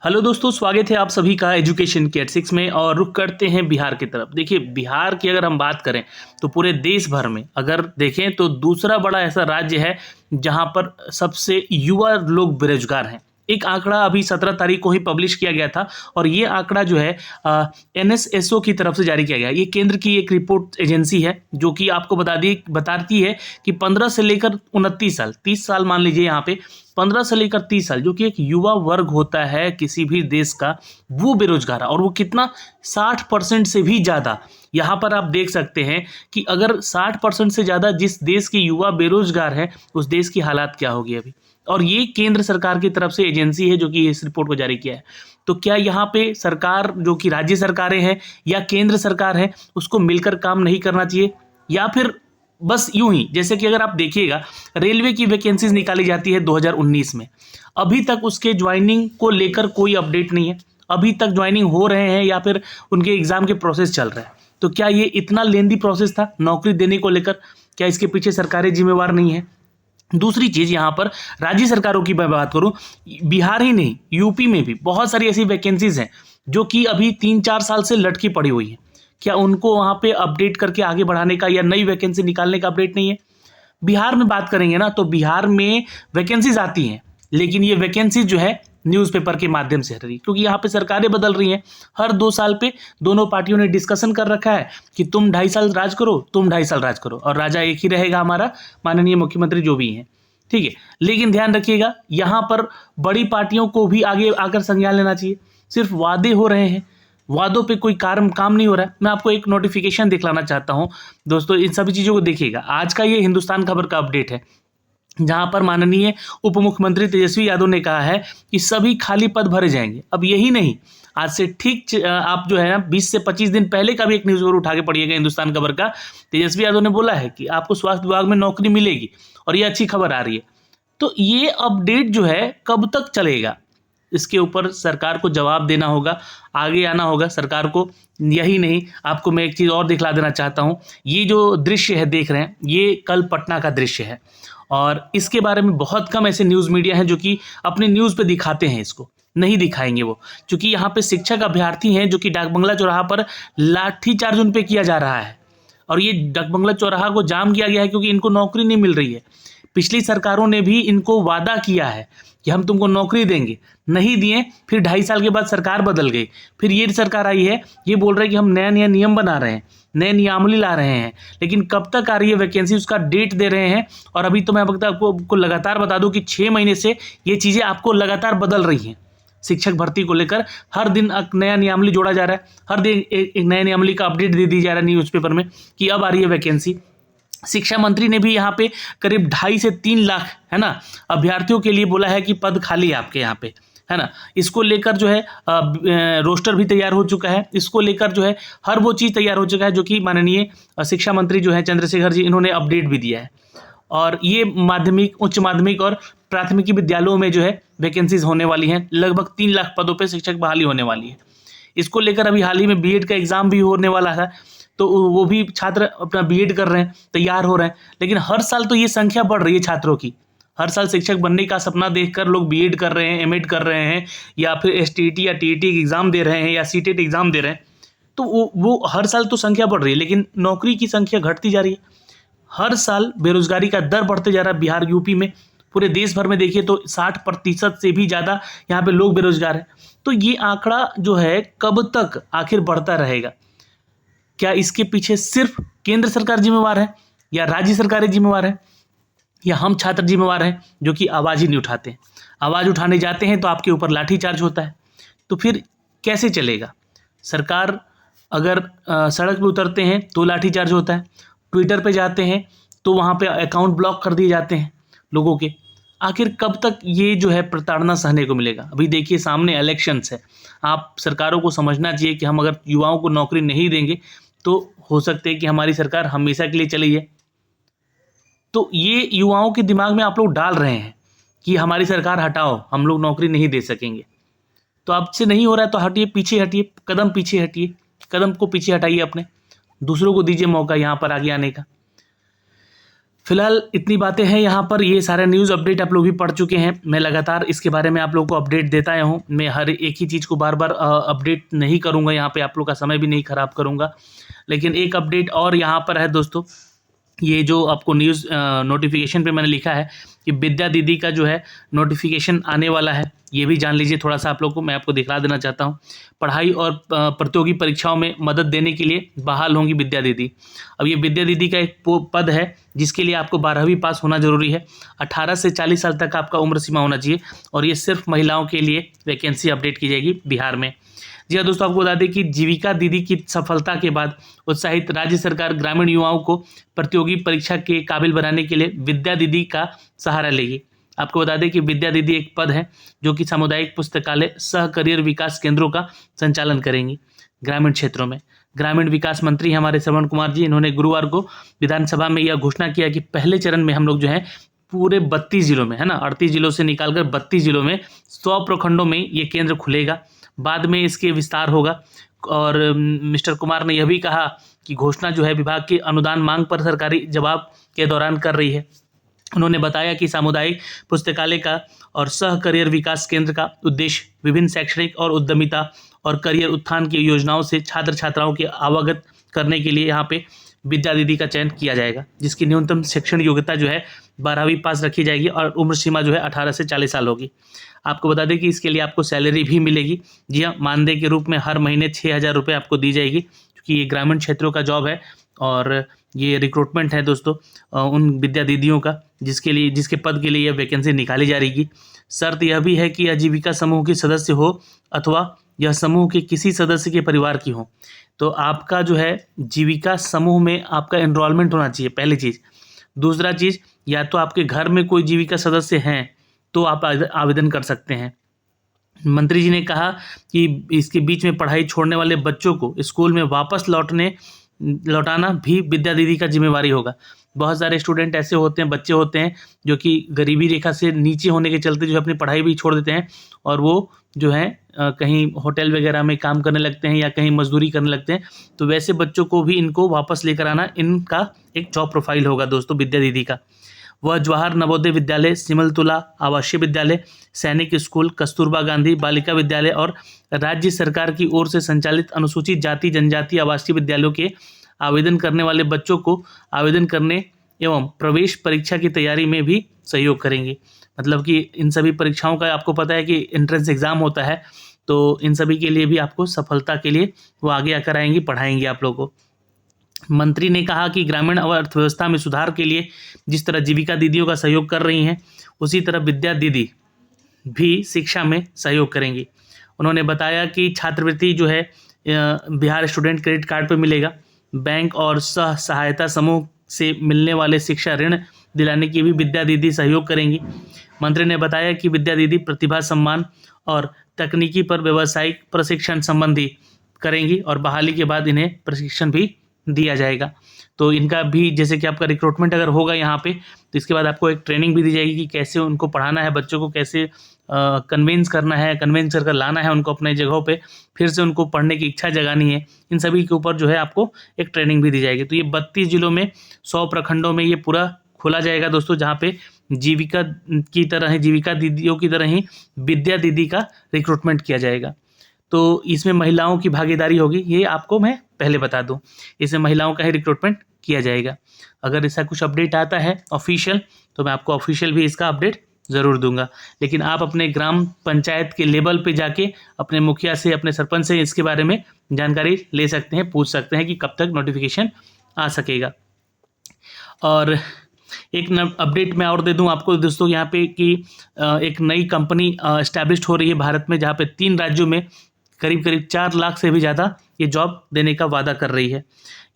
Hello दोस्तों, स्वागत है आप सभी का एजुकेशन के 6 में। और रुख करते हैं बिहार की तरफ। देखिए, बिहार की अगर हम बात करें तो पूरे देश भर में अगर देखें तो दूसरा बड़ा ऐसा राज्य है जहां पर सबसे युवा लोग बेरोजगार हैं। एक आंकड़ा अभी 17 तारीख को ही पब्लिश किया गया था और ये आंकड़ा जो है एनएसएसओ की तरफ से जारी किया गया है। ये केंद्र की एक रिपोर्ट एजेंसी है जो कि आपको बताती है कि 15 से लेकर 29 साल, 30 साल मान लीजिए, यहाँ पे 15 से लेकर 30 साल जो कि एक युवा वर्ग होता है किसी भी देश का, वो बेरोजगार है। और वो कितना, 60% से भी ज़्यादा। यहाँ पर आप देख सकते हैं कि अगर 60% से ज़्यादा जिस देश के युवा बेरोजगार है उस देश की हालात क्या होगी अभी। और ये केंद्र सरकार की तरफ से एजेंसी है जो कि इस रिपोर्ट को जारी किया है। तो क्या यहाँ पे सरकार, जो कि राज्य सरकारें हैं या केंद्र सरकार है, उसको मिलकर काम नहीं करना चाहिए, या फिर बस यूं ही, जैसे कि अगर आप देखिएगा रेलवे की वैकेंसीज निकाली जाती है 2019 में, अभी तक उसके ज्वाइनिंग को लेकर कोई अपडेट नहीं है। अभी तक ज्वाइनिंग हो रहे हैं या फिर उनके एग्जाम के प्रोसेस चल रहे हैं। तो क्या ये इतना लेंदी प्रोसेस था नौकरी देने को लेकर? क्या इसके पीछे सरकारें जिम्मेवार नहीं है? दूसरी चीज, यहाँ पर राज्य सरकारों की मैं बात करूं, बिहार ही नहीं यूपी में भी बहुत सारी ऐसी वैकेंसीज हैं जो कि अभी 3-4 साल से लटकी पड़ी हुई हैं। क्या उनको वहाँ पे अपडेट करके आगे बढ़ाने का या नई वैकेंसी निकालने का अपडेट नहीं है? बिहार में बात करेंगे ना तो बिहार में वैकेंसीज आती हैं, लेकिन ये वैकेंसीज जो है न्यूज़पेपर के माध्यम से हट रही, क्योंकि यहाँ पे सरकारें बदल रही हैं। हर 2 साल पे दोनों पार्टियों ने डिस्कशन कर रखा है कि तुम 2.5 साल राज करो, तुम 2.5 साल राज करो, और राजा एक ही रहेगा, हमारा माननीय मुख्यमंत्री जो भी हैं। ठीक है, लेकिन ध्यान रखिएगा यहाँ पर बड़ी पार्टियों को भी आगे आकर संज्ञान लेना चाहिए। सिर्फ वादे हो रहे हैं, वादों पे कोई काम नहीं हो रहा है। मैं आपको एक नोटिफिकेशन दिखलाना चाहता हूँ दोस्तों, इन सभी चीज़ों को देखिएगा। आज का ये हिंदुस्तान खबर का अपडेट है जहां पर माननीय उप मुख्यमंत्री तेजस्वी यादव ने कहा है कि सभी खाली पद भरे जाएंगे। अब यही नहीं, आज से ठीक आप जो है ना 20 से 25 दिन पहले का भी एक न्यूज़ उठा के पढ़िएगा हिंदुस्तान खबर का। तेजस्वी यादव ने बोला है कि आपको स्वास्थ्य विभाग में नौकरी मिलेगी और ये अच्छी खबर आ रही है। तो ये अपडेट जो है कब तक चलेगा, इसके ऊपर सरकार को जवाब देना होगा, आगे आना होगा सरकार को। यही नहीं, आपको मैं एक चीज़ और दिखला देना चाहता हूँ। ये जो दृश्य है देख रहे हैं, ये कल पटना का दृश्य है और इसके बारे में बहुत कम ऐसे न्यूज़ मीडिया हैं जो कि अपने न्यूज़ पे दिखाते हैं, इसको नहीं दिखाएंगे वो, क्योंकि यहाँ पे शिक्षक अभ्यर्थी हैं जो कि डाकबंगला चौराहा पर लाठीचार्ज उन पे किया जा रहा है। और ये डाकबंगला चौराहा को जाम किया गया है क्योंकि इनको नौकरी नहीं मिल रही है। पिछली सरकारों ने भी इनको वादा किया है कि हम तुमको नौकरी देंगे, नहीं दिए। फिर 2.5 साल के बाद सरकार बदल गई, फिर ये सरकार आई है, ये बोल रहे हैं कि हम नया नया नियम बना रहे हैं, नए नियमावली ला रहे हैं, लेकिन कब तक आ रही है वैकेंसी, उसका डेट दे रहे हैं। और अभी तो मैं आपको लगातार बता दूं कि 6 महीने से ये चीज़ें आपको लगातार बदल रही हैं। शिक्षक भर्ती को लेकर हर दिन नया नियमावली जोड़ा जा रहा है, हर दिन एक नए नियमावली का अपडेट दे दी जा रहा है न्यूज़पेपर में कि अब आ रही है वैकेंसी। शिक्षा मंत्री ने भी यहाँ पे करीब 2.5 से 3 लाख है ना अभ्यर्थियों के लिए बोला है कि पद खाली है आपके यहाँ पे, है ना। इसको लेकर जो है रोस्टर भी तैयार हो चुका है, इसको लेकर जो है हर वो चीज़ तैयार हो चुका है जो कि माननीय शिक्षा मंत्री जो है चंद्रशेखर जी, इन्होंने अपडेट भी दिया है। और ये माध्यमिक, उच्च माध्यमिक और प्राथमिकी विद्यालयों में जो है वैकेंसीज होने वाली हैं। लगभग 3 लाख पदों पर शिक्षक बहाली होने वाली है। इसको लेकर अभी हाल ही में बीएड का एग्जाम भी होने वाला है, तो वो भी छात्र अपना बीएड कर रहे हैं, तैयार हो रहे हैं। लेकिन हर साल तो ये संख्या बढ़ रही है छात्रों की। हर साल शिक्षक बनने का सपना देखकर लोग बीएड कर रहे हैं, एमएड कर रहे हैं, या फिर एसटीईटी या टीईटी एग्जाम दे रहे हैं, या सीटेट एग्जाम दे रहे हैं। तो वो हर साल तो संख्या बढ़ रही है, लेकिन नौकरी की संख्या घटती जा रही है। हर साल बेरोजगारी का दर बढ़ते जा रहा है बिहार, यूपी में। पूरे देश भर में देखिए तो 60% से भी ज़्यादा यहाँ पे लोग बेरोजगार हैं। तो ये आंकड़ा जो है कब तक आखिर बढ़ता रहेगा? क्या इसके पीछे सिर्फ केंद्र सरकार जिम्मेवार है, या राज्य सरकारें जिम्मेवार हैं, या हम छात्र जिम्मेवार हैं जो कि आवाज़ ही नहीं उठाते हैं? आवाज़ उठाने जाते हैं तो आपके ऊपर लाठीचार्ज होता है। तो फिर कैसे चलेगा? सरकार अगर सड़क पे उतरते हैं तो लाठीचार्ज होता है, ट्विटर पे जाते हैं तो वहाँ पे अकाउंट ब्लॉक कर दिए जाते हैं लोगों के। आखिर कब तक ये जो है प्रताड़ना सहने को मिलेगा? अभी देखिए सामने इलेक्शंस है। आप सरकारों को समझना चाहिए कि हम अगर युवाओं को नौकरी नहीं देंगे तो हो सकता है कि हमारी सरकार हमेशा के लिए चली जाए। तो ये युवाओं के दिमाग में आप लोग डाल रहे हैं कि हमारी सरकार हटाओ, हम लोग नौकरी नहीं दे सकेंगे। तो आपसे नहीं हो रहा है तो हटिए, पीछे हटिए, कदम पीछे हटिए, कदम को पीछे हटाइए अपने, दूसरों को दीजिए मौका यहाँ पर आगे आने का। फिलहाल इतनी बातें हैं यहाँ पर, ये सारे न्यूज़ अपडेट आप लोग भी पढ़ चुके हैं। मैं लगातार इसके बारे में आप लोगों को अपडेट देता आया हूँ। मैं हर एक ही चीज़ को बार बार अपडेट नहीं करूँगा, यहाँ पे आप लोग का समय भी नहीं खराब करूँगा। लेकिन एक अपडेट और यहाँ पर है दोस्तों, ये जो आपको न्यूज़ नोटिफिकेशन पे मैंने लिखा है कि विद्या दीदी का जो है नोटिफिकेशन आने वाला है, ये भी जान लीजिए थोड़ा सा आप लोग को। मैं आपको दिखला देना चाहता हूँ। पढ़ाई और प्रतियोगी परीक्षाओं में मदद देने के लिए बहाल होंगी विद्या दीदी। अब ये विद्या दीदी का एक पद है जिसके लिए आपको 12वीं पास होना जरूरी है। 18 से 40 साल तक आपका उम्र सीमा होना चाहिए और ये सिर्फ महिलाओं के लिए वैकेंसी अपडेट की जाएगी बिहार में। जी हाँ दोस्तों, आपको बता दें कि जीविका दीदी की सफलता के बाद उत्साहित राज्य सरकार ग्रामीण युवाओं को प्रतियोगी परीक्षा के काबिल बनाने के लिए विद्या दीदी का सहारा लेगी। आपको बता दें कि विद्या दीदी एक पद है जो कि सामुदायिक पुस्तकालय सह करियर विकास केंद्रों का संचालन करेंगी ग्रामीण क्षेत्रों में। ग्रामीण विकास मंत्री हमारे श्रवण कुमार जी, इन्होंने गुरुवार को विधानसभा में यह घोषणा किया कि पहले चरण में हम लोग जो है पूरे 32 जिलों में, है ना, 38 जिलों से निकालकर 32 जिलों में 100 प्रखंडों में ये केंद्र खुलेगा। बाद में इसके विस्तार होगा। और मिस्टर कुमार ने यह भी कहा कि घोषणा जो है विभाग की अनुदान मांग पर सरकारी जवाब के दौरान कर रही है। उन्होंने बताया कि सामुदायिक पुस्तकालय का और सह करियर विकास केंद्र का उद्देश्य विभिन्न शैक्षणिक और उद्यमिता और करियर उत्थान की योजनाओं से छात्र छात्राओं के अवगत करने के लिए यहाँ पे विद्या दीदी का चयन किया जाएगा, जिसकी न्यूनतम शैक्षणिक योग्यता जो है 12वीं पास रखी जाएगी और उम्र सीमा जो है 18 से 40 साल होगी। आपको बता दें कि इसके लिए आपको सैलरी भी मिलेगी। जी हाँ, मानदेय के रूप में हर महीने 6,000 रुपये आपको दी जाएगी, क्योंकि ये ग्रामीण क्षेत्रों का जॉब है और ये रिक्रूटमेंट है दोस्तों उन विद्या दीदियों का जिसके पद के लिए यह वैकेंसी निकाली जा रही। शर्त यह भी है कि आजीविका समूह के सदस्य हो अथवा यह समूह के किसी सदस्य के परिवार की हो। तो आपका जो है जीविका समूह में आपका एनरोलमेंट होना चाहिए, पहली चीज़। दूसरा चीज़, या तो आपके घर में कोई जीविका सदस्य हैं तो आप आवेदन कर सकते हैं। मंत्री जी ने कहा कि इसके बीच में पढ़ाई छोड़ने वाले बच्चों को स्कूल में वापस लौटाना भी विद्या दीदी का जिम्मेवारी होगा। बहुत सारे स्टूडेंट ऐसे होते हैं, बच्चे होते हैं जो कि गरीबी रेखा से नीचे होने के चलते जो है अपनी पढ़ाई भी छोड़ देते हैं और वो जो है कहीं होटल वगैरह में काम करने लगते हैं या कहीं मजदूरी करने लगते हैं। तो वैसे बच्चों को भी इनको वापस लेकर आना इनका एक जॉब प्रोफाइल होगा दोस्तों विद्या दीदी का। वह जवाहर नवोदय विद्यालय, सिमलतुला आवासीय विद्यालय, सैनिक स्कूल, कस्तूरबा गांधी बालिका विद्यालय और राज्य सरकार की ओर से संचालित अनुसूचित जाति जनजाति आवासीय विद्यालयों के आवेदन करने वाले बच्चों को आवेदन करने एवं प्रवेश परीक्षा की तैयारी में भी सहयोग करेंगे। मतलब कि इन सभी परीक्षाओं का आपको पता है कि एंट्रेंस एग्ज़ाम होता है, तो इन सभी के लिए भी आपको सफलता के लिए वो आगे आकर आएंगी, पढ़ाएंगे आप लोगों को। मंत्री ने कहा कि ग्रामीण अर्थव्यवस्था में सुधार के लिए जिस तरह जीविका दीदियों का सहयोग कर रही हैं, उसी तरह विद्या दीदी भी शिक्षा में सहयोग करेंगी। उन्होंने बताया कि छात्रवृत्ति जो है बिहार स्टूडेंट क्रेडिट कार्ड पर मिलेगा। बैंक और सह सहायता समूह से मिलने वाले शिक्षा ऋण दिलाने की भी विद्या दीदी सहयोग करेंगी। मंत्री ने बताया कि विद्या दीदी प्रतिभा सम्मान और तकनीकी पर व्यावसायिक प्रशिक्षण संबंधी करेंगी और बहाली के बाद इन्हें प्रशिक्षण भी दिया जाएगा। तो इनका भी जैसे कि आपका रिक्रूटमेंट अगर होगा यहाँ पे, तो इसके बाद आपको एक ट्रेनिंग भी दी जाएगी कि कैसे उनको पढ़ाना है, बच्चों को कैसे कन्विंस करना है, कन्विंस कर लाना है उनको अपने जगहों पे, फिर से उनको पढ़ने की इच्छा जगानी है। इन सभी के ऊपर जो है आपको एक ट्रेनिंग भी दी जाएगी। तो ये 32 जिलों में 100 प्रखंडों में ये पूरा खोला जाएगा दोस्तों, जहाँ पे जीविका दीदियों की तरह ही विद्या दीदी का रिक्रूटमेंट किया जाएगा। तो इसमें महिलाओं की भागीदारी होगी, ये आपको मैं पहले बता दूं। इसमें महिलाओं का ही रिक्रूटमेंट किया जाएगा। अगर ऐसा कुछ अपडेट आता है ऑफिशियल, तो मैं आपको ऑफिशियल भी इसका अपडेट ज़रूर दूंगा। लेकिन आप अपने ग्राम पंचायत के लेवल पे जाके अपने मुखिया से, अपने सरपंच से इसके बारे में जानकारी ले सकते हैं, पूछ सकते हैं कि कब तक नोटिफिकेशन आ सकेगा। और एक अपडेट मैं और दे दूं आपको दोस्तों यहाँ पे कि एक नई कंपनी एस्टैब्लिश्ड हो रही है भारत में, जहाँ पे 3 राज्यों में करीब 4 लाख से भी ज़्यादा ये जॉब देने का वादा कर रही है।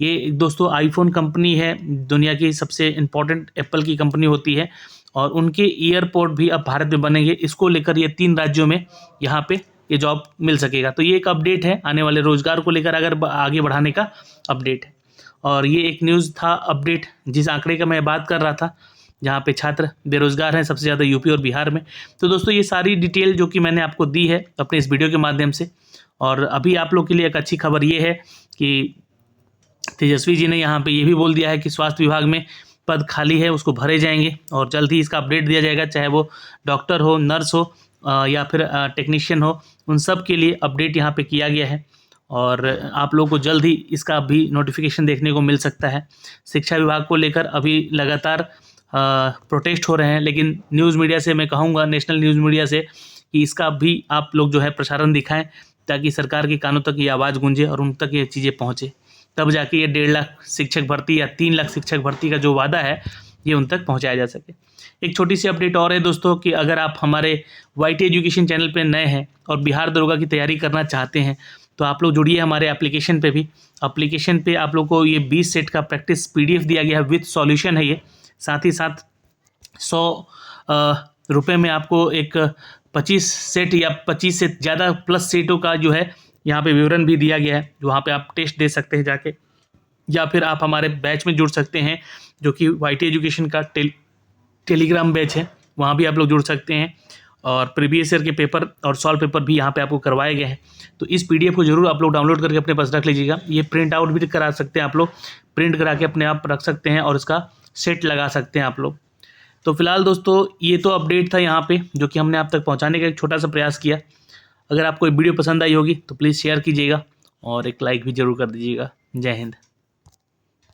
ये दोस्तों आईफोन कंपनी है, दुनिया की सबसे इम्पोर्टेंट एप्पल की कंपनी होती है और उनके एयरपोर्ट भी अब भारत में बनेंगे। इसको लेकर ये 3 राज्यों में यहाँ पे ये जॉब मिल सकेगा। तो ये एक अपडेट है आने वाले रोजगार को लेकर अगर आगे बढ़ाने का अपडेट है। और ये एक न्यूज़ था अपडेट जिस आंकड़े का मैं बात कर रहा था, जहाँ पे छात्र बेरोजगार हैं सबसे ज़्यादा यूपी और बिहार में। तो दोस्तों ये सारी डिटेल जो कि मैंने आपको दी है अपने इस वीडियो के माध्यम से। और अभी आप लोग के लिए एक अच्छी खबर ये है कि तेजस्वी जी ने यहाँ पे ये भी बोल दिया है कि स्वास्थ्य विभाग में पद खाली है उसको भरे जाएंगे और जल्द ही इसका अपडेट दिया जाएगा, चाहे वो डॉक्टर हो, नर्स हो या फिर टेक्नीशियन हो, उन सब के लिए अपडेट यहाँ पे किया गया है और आप लोगों को जल्द ही इसका भी नोटिफिकेशन देखने को मिल सकता है। शिक्षा विभाग को लेकर अभी लगातार प्रोटेस्ट हो रहे हैं, लेकिन न्यूज़ मीडिया से मैं कहूँगा, नेशनल न्यूज़ मीडिया से, कि इसका भी आप लोग जो है प्रसारण दिखाएं ताकि सरकार के कानों तक ये आवाज़ गूंजे और उन तक ये चीज़ें पहुँचे, तब जाके ये 1.5 लाख शिक्षक भर्ती या 3 लाख शिक्षक भर्ती का जो वादा है ये उन तक पहुँचाया जा सके। एक छोटी सी अपडेट और है दोस्तों कि अगर आप हमारे YT एजुकेशन चैनल पे नए हैं और बिहार दरोगा की तैयारी करना चाहते हैं तो आप लोग जुड़िए हमारे एप्लीकेशन पे भी। एप्लीकेशन पे आप लोग को ये 20 सेट का प्रैक्टिस PDF दिया गया है, विथ सॉल्यूशन है ये। साथ ही साथ 100 रुपये में आपको एक 25 सेट या 25 से ज़्यादा प्लस सेटों का जो है यहाँ पे विवरण भी दिया गया है, वहाँ पे आप टेस्ट दे सकते हैं जाके, या फिर आप हमारे बैच में जुड़ सकते हैं जो कि YT एजुकेशन का टेलीग्राम बैच है, वहाँ भी आप लोग जुड़ सकते हैं। और प्रीवियस ईयर के पेपर और सॉल्व पेपर भी यहाँ पे आपको करवाए गए हैं। तो इस PDF को जरूर आप लोग डाउनलोड करके अपने पास रख लीजिएगा। ये प्रिंट आउट भी करा सकते हैं आप लोग, प्रिंट करा के अपने आप रख सकते हैं और इसका सेट लगा सकते हैं आप लोग। तो फिलहाल दोस्तों ये तो अपडेट था यहाँ पे जो कि हमने आप तक पहुँचाने का एक छोटा सा प्रयास किया। अगर आपको ये वीडियो पसंद आई होगी तो प्लीज़ शेयर कीजिएगा और एक लाइक भी ज़रूर कर दीजिएगा। जय हिंद।